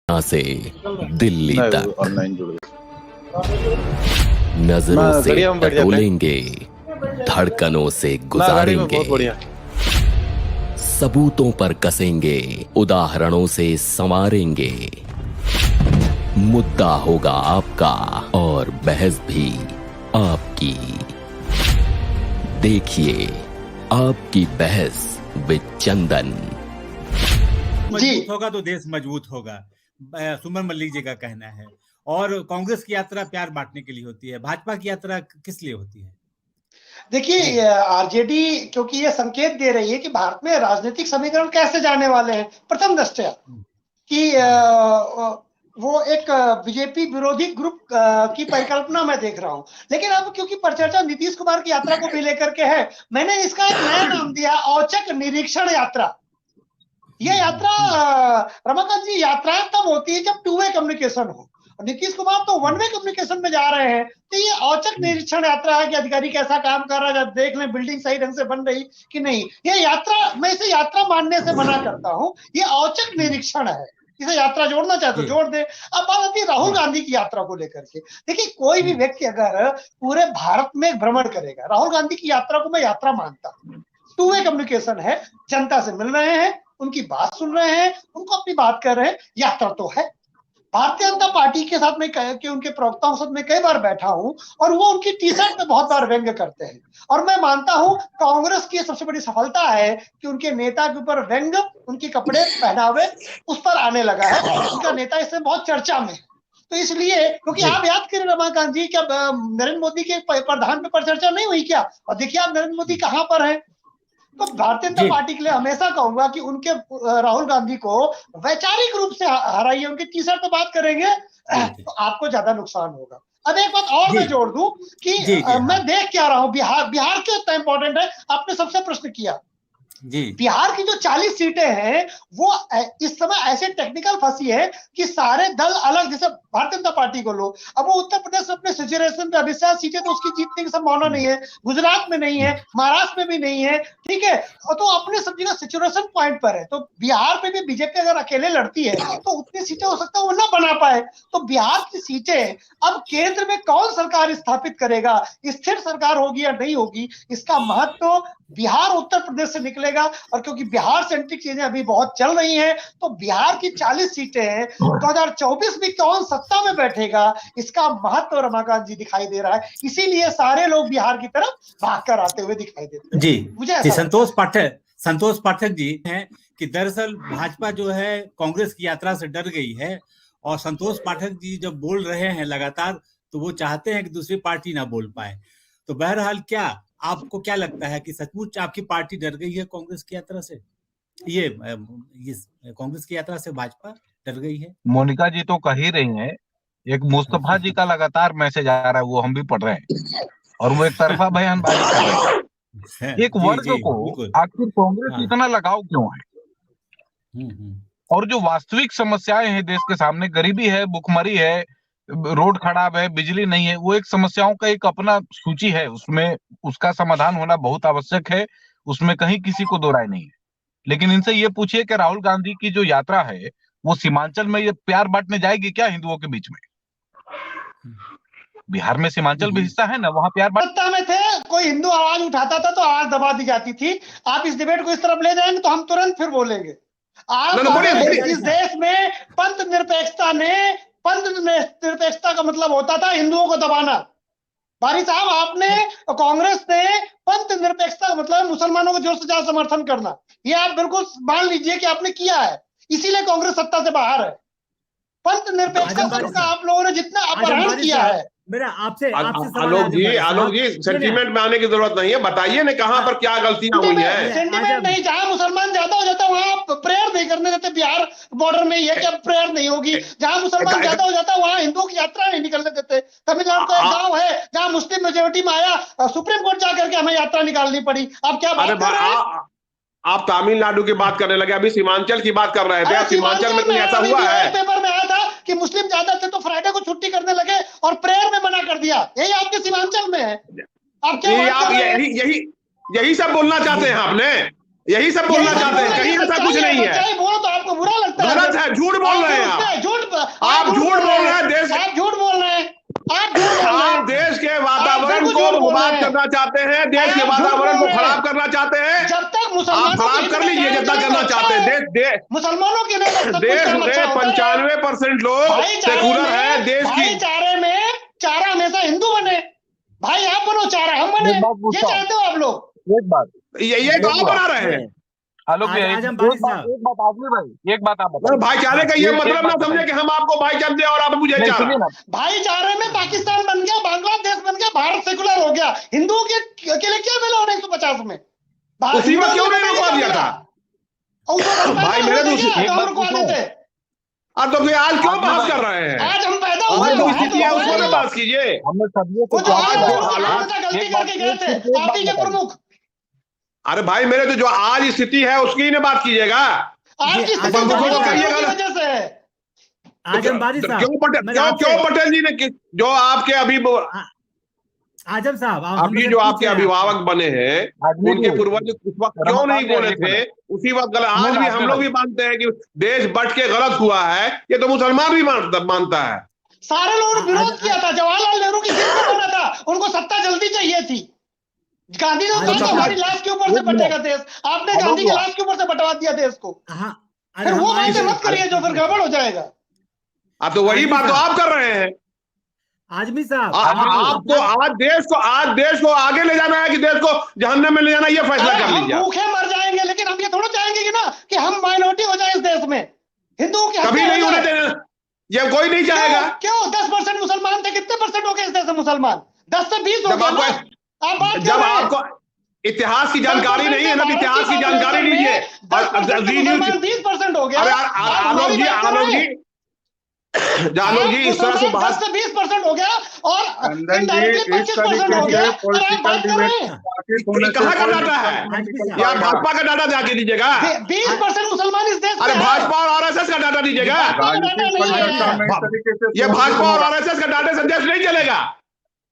से दिल्ली तक ऑनलाइन जुड़ गए। नजरों से बढ़िया, हम बढ़िया, टटोलेंगे, धड़कनों से गाड़ी में बहुत गुजारेंगे, बढ़िया। सबूतों पर कसेंगे, उदाहरणों से संवारेंगे। मुद्दा होगा आपका और बहस भी आपकी। देखिए आपकी बहस विद चंदन। मजबूत होगा तो देश मजबूत होगा, सुमन मल्लिक जी का कहना है। और कांग्रेस की यात्रा प्यार बांटने के लिए होती है, भाजपा की यात्रा किस लिए होती है? देखिए, आरजेडी क्योंकि ये संकेत दे रही है कि भारत में राजनीतिक समीकरण कैसे जाने वाले हैं प्रथम दृष्टया कि वो एक बीजेपी विरोधी ग्रुप की परिकल्पना मैं देख रहा हूं। लेकिन अब क्योंकि परिचर्चा नीतीश कुमार की यात्रा को भी लेकर के है, मैंने इसका एक नया नाम दिया, औचक निरीक्षण यात्रा। यह यात्रा रमाकांत जी, यात्राएं तब होती है जब टू वे कम्युनिकेशन हो। नीतीश कुमार तो वन वे कम्युनिकेशन में जा रहे हैं, तो ये औचक निरीक्षण यात्रा है कि अधिकारी कैसा काम कर रहा है, जब देख लें बिल्डिंग सही ढंग से बन रही कि नहीं। ये यात्रा, मैं इसे यात्रा मानने से मना करता हूं, ये औचक निरीक्षण है। इसे यात्रा जोड़ना चाहे तो जोड़ दे। अब बात आती है राहुल गांधी की यात्रा को लेकर के। देखिए, कोई भी व्यक्ति अगर पूरे भारत में भ्रमण करेगा, राहुल गांधी की यात्रा को मैं यात्रा मानता हूं। टू वे कम्युनिकेशन है, जनता से मिल रहे हैं, उनकी बात सुन रहे हैं, उनको अपनी बात कर रहे हैं, यात्रा तो है। भारतीय जनता पार्टी के साथ में कि उनके प्रवक्ताओं के साथ में कई बार बैठा हूं और वो उनकी टी शर्ट पे बहुत बार व्यंग्य करते हैं। और मैं मानता हूं कांग्रेस की सबसे बड़ी सफलता है कि उनके नेता के ऊपर व्यंग्य, उनके कपड़े पहनावे उस पर आने लगा है। उनका नेता इससे बहुत चर्चा में है। तो इसलिए, क्योंकि आप याद करें रमाकांत जी, क्या नरेंद्र मोदी के प्रधान पे चर्चा नहीं हुई क्या? और देखिए आप नरेंद्र मोदी कहां पर है। तो भारतीय जनता पार्टी के लिए हमेशा कहूंगा कि उनके राहुल गांधी को वैचारिक रूप से हराइए, उनके टी शर्ट पे बात करेंगे तो आपको ज्यादा नुकसान होगा। अब एक बात और मैं जोड़ दूं कि मैं देख क्या रहा हूं, बिहार क्यों इतना इंपॉर्टेंट है, आपने सबसे प्रश्न किया जी। बिहार की जो 40 सीटें हैं वो इस समय ऐसे टेक्निकल फंसी है कि सारे दल अलग, जैसे भारतीय जनता पार्टी को लो, अब वो उत्तर प्रदेश में अपने सिचुएशन पे 20 सीटें तो उसकी जीतने की संभावना नहीं है, गुजरात में नहीं है, महाराष्ट्र में भी नहीं है, ठीक है, तो अपने सब जगह सिचुएशन पॉइंट पर है। तो बिहार में भी बीजेपी अगर अकेले लड़ती है तो उतनी सीटें हो सकता है वो ना बना पाए। तो बिहार की सीटें अब केंद्र में कौन सरकार स्थापित करेगा, स्थिर सरकार होगी या नहीं होगी, इसका महत्व बिहार उत्तर प्रदेश से निकलेगा। और क्योंकि बिहार सेंट्रिक चीजें अभी बहुत चल रही हैं, तो बिहार की 40 सीटें हैं, 2024 में कौन सत्ता में बैठेगा इसका महत्व रमाकांत जी दिखाई दे रहा है। इसीलिए सारे लोग बिहार की तरफ भागकर आते हुए दिखाई देते हैं। जी, मुझे संतोष पाठक जी हैं कि दरअसल भाजपा जो है कांग्रेस की यात्रा से डर गई है, और संतोष पाठक जी जब बोल रहे हैं लगातार तो वो चाहते हैं कि दूसरी पार्टी ना बोल पाए। तो बहरहाल, क्या आपको क्या लगता है कि सचमुच आपकी पार्टी डर गई है कांग्रेस की यात्रा से? ये कांग्रेस की यात्रा से भाजपा डर गई है? मोनिका जी तो कह ही रही हैं, एक मुस्तफा जी का लगातार मैसेज आ रहा है, वो हम भी पढ़ रहे हैं, और वो एक तरफा बयानबाजी कर रहे हैं। एक वर्ग को आखिर कांग्रेस इतना लगाव क्यों है? और जो वास्तविक समस्याएं हैं देश के सामने, गरीबी है, भुखमरी है, रोड खराब है, बिजली नहीं है, वो एक समस्याओं का एक अपना सूची है, उसमें उसका समाधान होना बहुत आवश्यक है, उसमें कहीं किसी को दो राय नहीं है। लेकिन इनसे ये पूछिए कि राहुल गांधी की जो यात्रा है वो सीमांचल में ये प्यार बांटने जाएगी क्या हिंदुओं के बीच में? बिहार में सीमांचल भी हिस्सा है ना, वहां प्यार सत्ता में थे, कोई हिंदू आवाज उठाता था तो आवाज दबा दी जाती थी। आप इस डिबेट को इस तरफ ले जाएंगे तो हम तुरंत फिर बोलेंगे। आप इस देश में पंथ निरपेक्षता का मतलब होता था हिंदुओं को दबाना। बारी साहब, आपने कांग्रेस ने पंथ निरपेक्षता का मतलब मुसलमानों को जोर से ज्यादा समर्थन करना, ये आप बिल्कुल मान लीजिए कि आपने किया है, इसीलिए कांग्रेस सत्ता से बाहर है। पंथ निरपेक्षता का आप लोगों ने जितना अपहरण किया है। मेरा आपसे आलोक जी सेंटीमेंट में आने की जरूरत नहीं है, बताइए ना कहां पर क्या गलतियां हुई है। सेंटीमेंट नहीं, जहां मुसलमान ज्यादा हो जाता है वहां प्रेयर नहीं करने देते। बिहार बॉर्डर में ये क्या प्रेयर नहीं होगी? जहां मुसलमान ज्यादा हो जाता है वहां हिंदुओं की यात्रा नहीं निकलने देते। तमिलनाडु का एक गांव है जहां मुस्लिम मेजोरिटी में आया, सुप्रीम कोर्ट जाकर के हमें यात्रा निकालनी पड़ी। आप क्या बात कर रहे हैं? आप तमिलनाडु की बात करने लगे, अभी सीमांचल की बात कर रहे थे। सीमांचल में कोई ऐसा हुआ है? पेपर में आया था कि मुस्लिम ज्यादा थे तो फ्राइडे को छुट्टी करने लगे और प्रेयर में मना कर दिया। यही आपके सीमांचल में है। आप क्या यही सब बोलना चाहते हैं आपने? यही सब बोलना चाहते हैं, कहीं ऐसा कुछ नहीं है। बोलो तो आपको बुरा लगता है। गलत है, झूठ बोल रहे हैं आप झूठ बोल रहे हैं। देश आप झूठ बोल रहे हैं, आप देश के वातावरण को बर्बाद करना चाहते हैं, देश के वातावरण को खराब करना चाहते हैं। जब तक आप मुसलमानों खराब कर लीजिए जितना करना चाहते हैं। मुसलमानों के देश में 95% लोग सेकुलर है। देश की भाईचारे में चारा हमेशा हिंदू बने, भाई आप बनो चारा हम बने, ये चाहते हो आप लोग। एक बात ये तो आप बना रहे हैं। आलोक भाई, एक बात आदमी भाई, एक बात आप बताओ। भाईचारे का ये मतलब ना समझे कि हम आपको भाईचारा दे और आप मुझे चारा। भाईचारे में पाकिस्तान बन गया, बांग्लादेश बन गया, भारत सेकुलर हो गया। हिंदुओं के लिए क्या मिला 1950 में? उसी में क्यों नहीं रुकवा दिया था भाई? मेरे तो अब तो आज क्यों बहस कर रहे हैं? आज हम पैदा हुए जो स्थिति है उसको भी बहस कीजिए। हमने सदियों को गलती करके गए थे पार्टी के प्रमुख। अरे भाई मेरे तो जो आज स्थिति है उसकी ने बात कीजिएगा। आज की स्थिति वजह से क्यों पटेल जी ने जो आपके अभी आजम साहब अभी जो आपके अभिभावक बने हैं उनके पूर्वज उस वक्त क्यों नहीं बोले थे? उसी वक्त गलत। आज भी हम लोग भी मानते हैं कि देश बट के गलत हुआ है, ये तो मुसलमान भी मानता है। सारे लोगों ने विरोध किया था। जवाहरलाल नेहरू की जिद पे बना था, उनको सत्ता जल्दी चाहिए थी। गांधी ने कहा था हमारी लाश के ऊपर से बटेगा देश, आपने गांधी की लाश के ऊपर से बटवा दिया देश को। फिर वो बातें मत करिए जो फिर गड़बड़ हो जाएगा। अब तो वही बात तो आप कर रहे हैं आजमी साहब। आपको आज देश को आगे ले जाना है कि देश को जहन्नम में ले जाना, ये फैसला कर लीजिए। हम भूखे मर जाएंगे, लेकिन हम ये थोड़ा चाहेंगे कि ना कि हम माइनॉरिटी हो जाए इस देश में। हिंदुओं की कभी नहीं होने देना, ये कोई नहीं चाहेगा। क्यों 10% मुसलमान थे, कितने परसेंट हो गए इस देश में मुसलमान? 10 से 20 हो गए। जब आपको इतिहास की जानकारी नहीं है ना, इतिहास की जानकारी लीजिए। 20% हो गया। आलोक जी इस तरह से 10 से 20% हो गया और 25% हो गया। कहाँ का डाटा है? या भाजपा का डाटा जाके दीजिएगा। 20% मुसलमान इस देश में। अरे भाजपा और आरएसएस का डाटा दीजिएगा। ये भाजपा और आरएसएस का डाटा से देश नहीं चलेगा।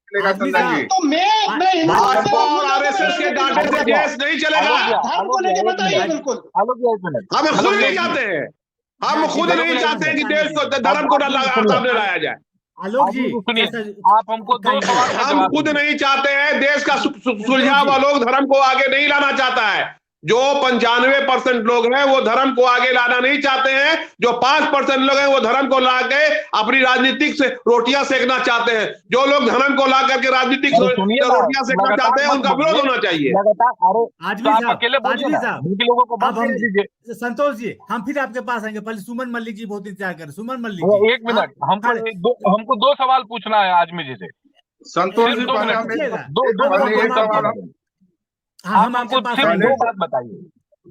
तो मैं भाजपा और आरएसएस के डाटे से देश नहीं चलेगा। हमको लेके बताइए। बिल्कुल हम खुद नहीं चाहते हैं, हम खुद नहीं चाहते कि देश को धर्म को सामने लाया जाए। आलोक जी आप हमको 2 सवाल का हम खुद नहीं चाहते हैं, देश का सुलझावा लोग धर्म को आगे नहीं लाना चाहता है। जो 95% लोग हैं वो धर्म को आगे लाना नहीं चाहते हैं। जो 5% लोग हैं वो धर्म को ला के अपनी राजनीतिक से रोटियां सेकना चाहते हैं। जो लोग धर्म को ला करके राजनीतिक रोटियां सेकना चाहते हैं उनका विरोध होना चाहिए। संतोष जी हम फिर आपके पास आएंगे, पहले सुमन मल्लिक जी बहुत इंतजार कर। सुमन मल्लिक जी 1 मिनट, हमको 2 सवाल पूछना है आजमी जी से। संतोष जी हम आपके पास 2 बात बताइए।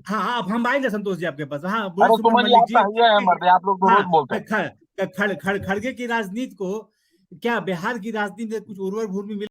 हाँ हम आएंगे संतोष जी आपके पास। हाँ सुमन जी आप लोग रोज बोलते हैं खड़गे की राजनीति को, क्या बिहार की राजनीति में कुछ उर्वर भूमि